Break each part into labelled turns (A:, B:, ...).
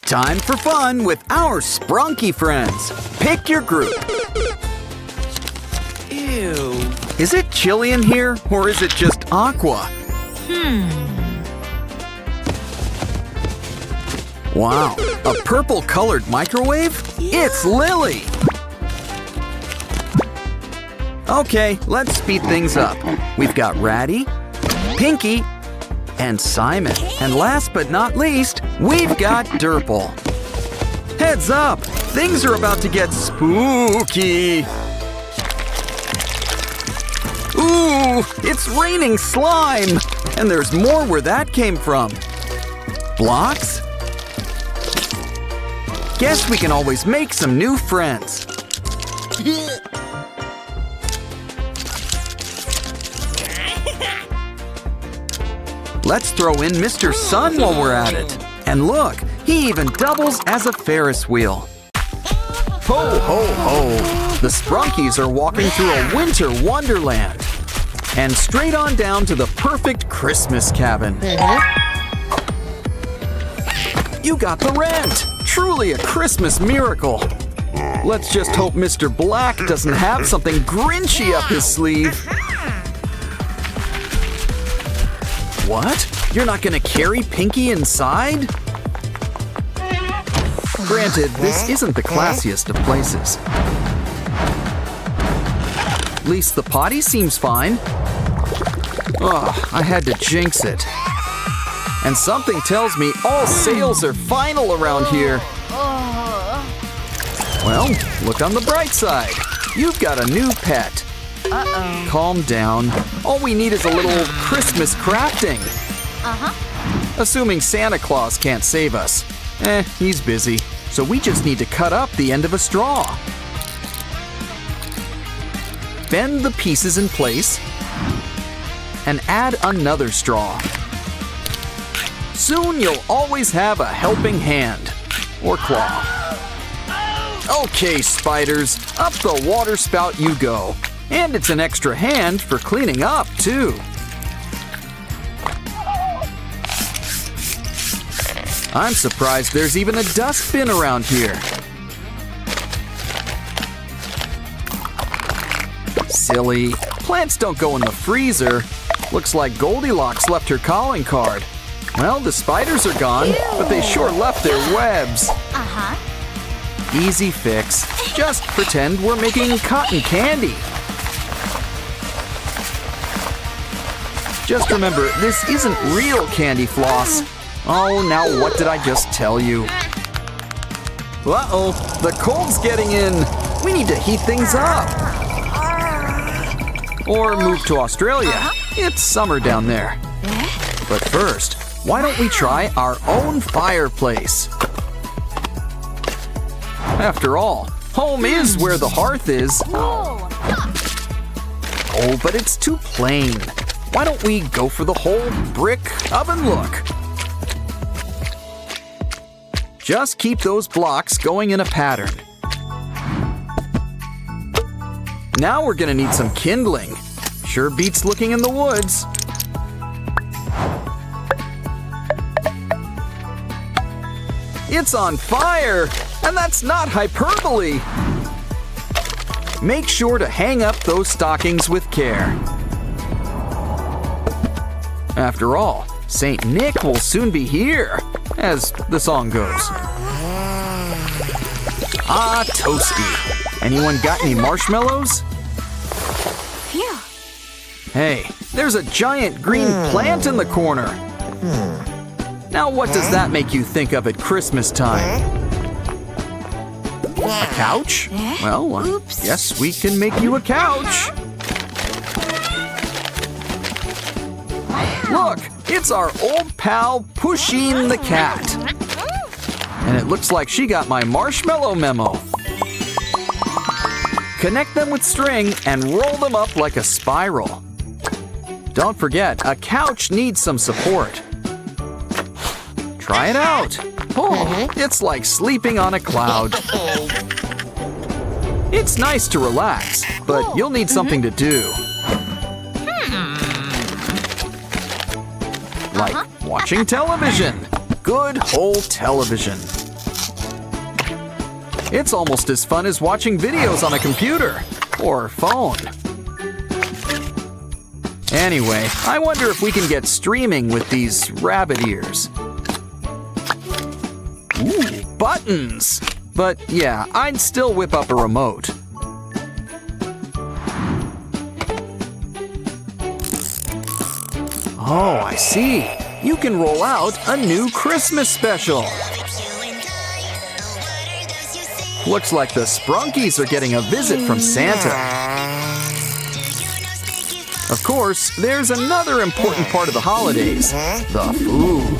A: Time for fun with our Sprunki friends. Pick your group.
B: Ew.
A: Is it chilly in here, or is it just aqua? Wow, a purple-colored microwave? It's Lily! Okay, let's speed things up. We've got Ratty, Pinky, and Simon. And last but not least, we've got Durple. Heads up! Things are about to get spooky! Ooh, it's raining slime! And there's more where that came from. Blocks? Guess we can always make some new friends. Let's throw in Mr. Sun while we're at it. And look, he even doubles as a Ferris wheel. Ho, ho, ho! The Sprunkies are walking through a winter wonderland. And straight on down to the perfect Christmas cabin. You got the rent! Truly a Christmas miracle. Let's just hope Mr. Black doesn't have something Grinchy up his sleeve. What? You're not gonna carry Pinky inside? Granted, this isn't the classiest of places. At least the potty seems fine. Oh, I had to jinx it. And something tells me all sales are final around here. Well, look on the bright side. You've got a new pet. Calm down. All we need is a little Christmas crafting. Assuming Santa Claus can't save us. He's busy. So we just need to cut up the end of a straw. Bend the pieces in place and add another straw. Soon you'll always have a helping hand or claw. Okay, spiders, up the water spout you go. And it's an extra hand for cleaning up, too. I'm surprised there's even a dustbin around here. Silly. Plants don't go in the freezer. Looks like Goldilocks left her calling card. Well, the spiders are gone, but they sure left their webs. Easy fix. Just pretend we're making cotton candy. Just remember, this isn't real candy floss. Oh, now what did I just tell you? Uh-oh, the cold's getting in. We need to heat things up. Or move to Australia. It's summer down there. But first, why don't we try our own fireplace? After all, home is where the hearth is. Oh, but it's too plain. Why don't we go for the whole brick oven look? Just keep those blocks going in a pattern. Now we're gonna need some kindling. Sure beats looking in the woods. It's on fire! And that's not hyperbole! Make sure to hang up those stockings with care. After all, Saint Nick will soon be here, as the song goes. Ah, toasty. Anyone got any marshmallows?
C: Phew.
A: Hey, there's a giant green plant in the corner. Now what does that make you think of at Christmas time? A couch? Well, yes, we can make you a couch. Look, it's our old pal Pusheen the cat. And it looks like she got my marshmallow memo. Connect them with string and roll them up like a spiral. Don't forget, a couch needs some support. Try it out. Oh, it's like sleeping on a cloud. It's nice to relax, but you'll need something to do. Like watching television. Good whole television. It's almost as fun as watching videos on a computer or phone. Anyway, I wonder if we can get streaming with these rabbit ears. Ooh, buttons! But yeah, I'd still whip up a remote. Oh, I see. You can roll out a new Christmas special. Looks like the Sprunkies are getting a visit from Santa. Of course, there's another important part of the holidays, the food.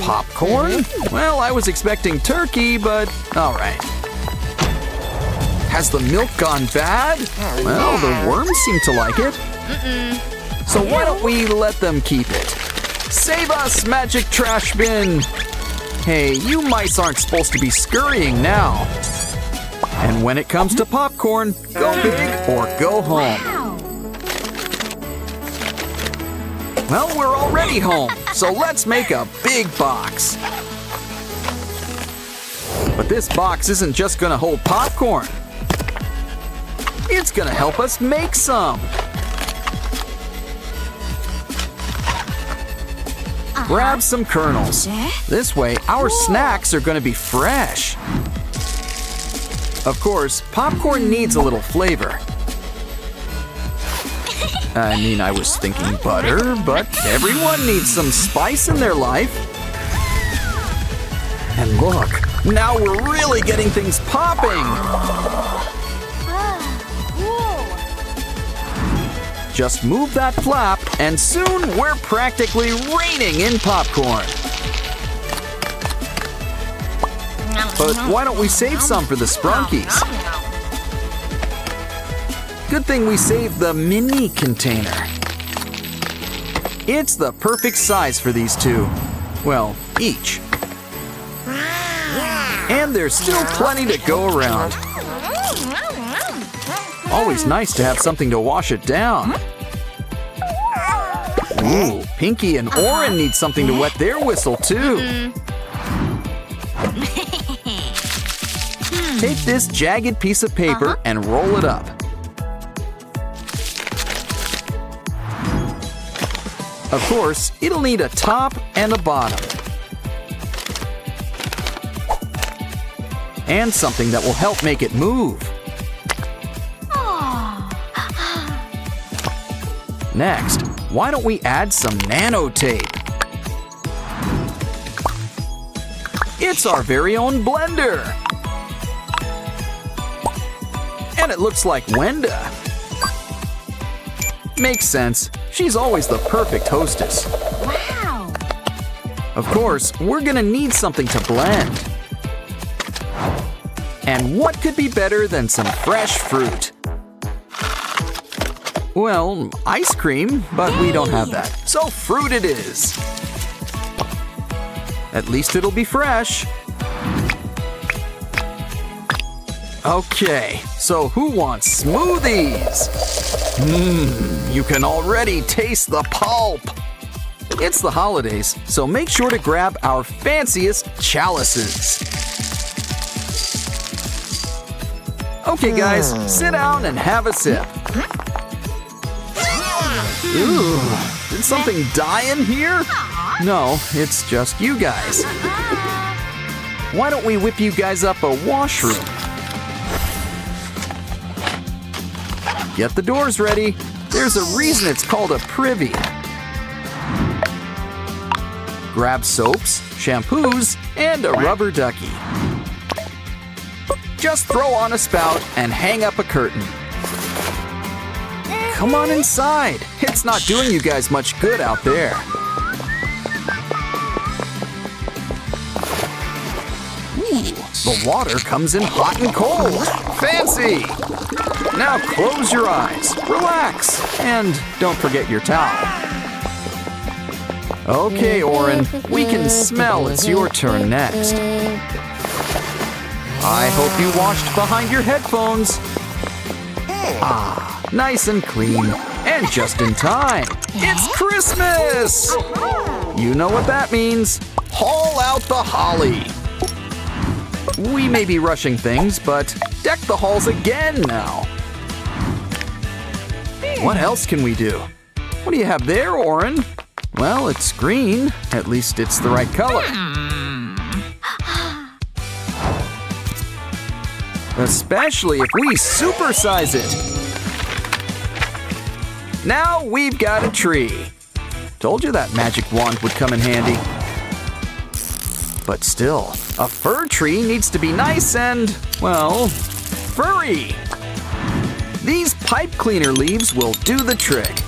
A: Popcorn? Well, I was expecting turkey, but all right. Has the milk gone bad? Well, the worms seem to like it. So why don't we let them keep it? Save us, magic trash bin! Hey, you mice aren't supposed to be scurrying now. And when it comes to popcorn, go big or go home. Well, we're already home, so let's make a big box. But this box isn't just gonna hold popcorn. It's gonna help us make some. Grab some kernels. This way, our snacks are gonna be fresh. Of course, popcorn needs a little flavor. I mean, I was thinking butter, but everyone needs some spice in their life. And look, now we're really getting things popping. Just move that flap, and soon we're practically raining in popcorn. But why don't we save some for the Sprunkies? Good thing we saved the mini container. It's the perfect size for these two. Well, each. And there's still plenty to go around. Always nice to have something to wash it down. Ooh, Pinky and Oren need something to wet their whistle too. Take this jagged piece of paper and roll it up. Of course, it'll need a top and a bottom. And something that will help make it move. Next, why don't we add some nano tape? It's our very own blender. And it looks like Wenda. Makes sense. She's always the perfect hostess.
C: Wow!
A: Of course, we're gonna need something to blend. And what could be better than some fresh fruit? Well, ice cream, but we don't have that. So fruit it is. At least it'll be fresh. Okay, so who wants smoothies? You can already taste the pulp. It's the holidays, so make sure to grab our fanciest chalices. Okay guys, sit down and have a sip. Ooh, did something die in here? No, it's just you guys. Why don't we whip you guys up a washroom? Get the doors ready. There's a reason it's called a privy. Grab soaps, shampoos, and a rubber ducky. Just throw on a spout and hang up a curtain. Come on inside. It's not doing you guys much good out there. Ooh, the water comes in hot and cold. Fancy! Now close your eyes, relax, and don't forget your towel. Okay, Oren, we can smell it's your turn next. I hope you washed behind your headphones. Ah, nice and clean, and just in time. It's Christmas! You know what that means. Haul out the holly. We may be rushing things, but deck the halls again now. What else can we do? What do you have there, Oren? Well, it's green. At least it's the right color. Especially if we supersize it. Now we've got a tree. Told you that magic wand would come in handy. But still, a fir tree needs to be nice and, well, furry. These pipe cleaner leaves will do the trick.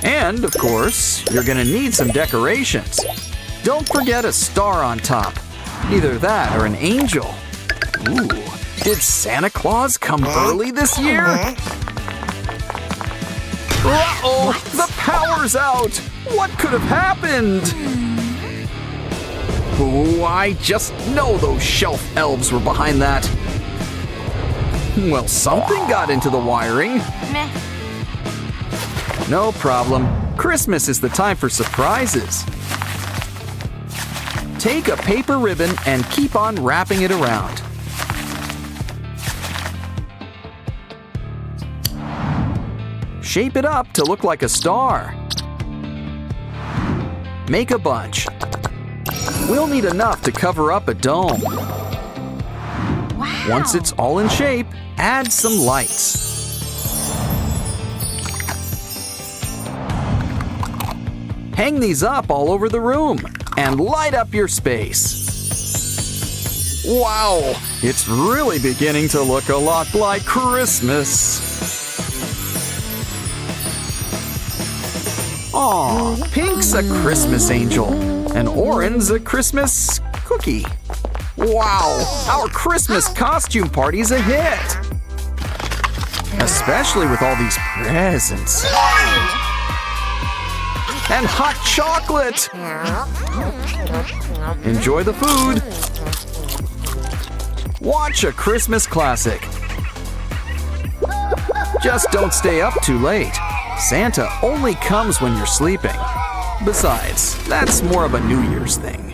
A: And, of course, you're gonna need some decorations. Don't forget a star on top. Either that or an angel. Ooh, did Santa Claus come early this year? Uh-oh, the power's out! What could have happened? Oh, I just know those shelf elves were behind that. Well, something got into the wiring.
C: Meh.
A: No problem. Christmas is the time for surprises. Take a paper ribbon and keep on wrapping it around. Shape it up to look like a star. Make a bunch. We'll need enough to cover up a dome.
C: Wow.
A: Once it's all in shape, add some lights. Hang these up all over the room and light up your space. Wow, it's really beginning to look a lot like Christmas. Aw, Pink's a Christmas angel, and Oren's a Christmas cookie. Wow, our Christmas costume party's a hit! Especially with all these presents. And hot chocolate! Enjoy the food! Watch a Christmas classic. Just don't stay up too late. Santa only comes when you're sleeping. Besides, that's more of a New Year's thing.